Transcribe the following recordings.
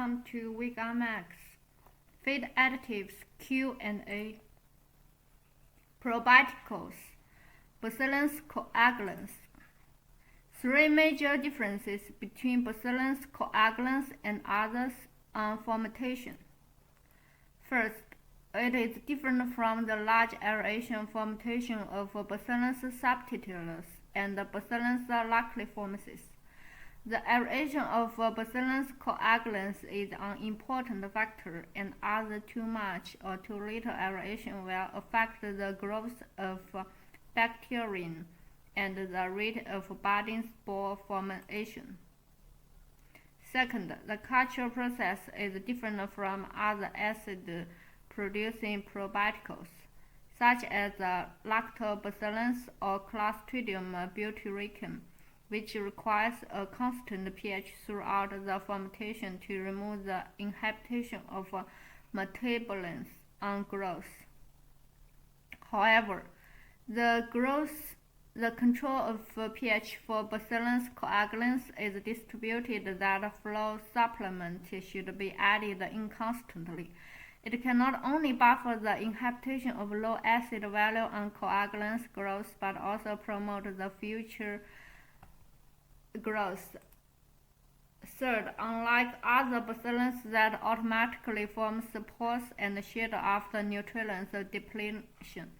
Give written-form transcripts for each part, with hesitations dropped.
welcome to Vega Max. Feed additives Q&A. Probiotics, Bacillus coagulans. Three major differences between Bacillus coagulans and others on fermentation. First, it is different from the large aeration fermentation of Bacillus subtilis and Bacillus lacriformis. The aeration of Bacillus coagulans is an important factor, and either too much or too little aeration will affect the growth of bacteria and the rate of budding spore formation. Second, the culture process is different from other acid-producing probiotics, such as Lactobacillus or Clostridium butyricum, which requires a constant pH throughout the fermentation to remove the inhibition of metabolism on growth. However, the control of pH for Bacillus coagulans is distributed that flow supplement should be added in constantly. It can not only buffer the inhibition of low acid value on coagulans growth, but also promote the future growth. Third, unlike other bacillus that automatically form spores and shed after nutrients depletion,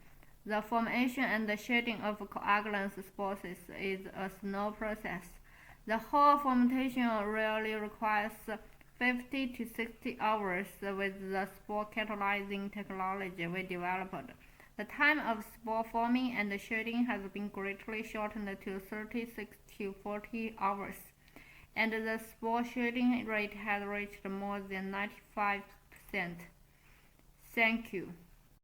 the formation and the shedding of coagulans spores is a slow process. The whole fermentation rarely requires 50 to 60 hours with the spore catalyzing technology we developed. The time of spore forming and shedding has been greatly shortened to 36 to 40 hours, and the spore shedding rate has reached more than 95%. Thank you.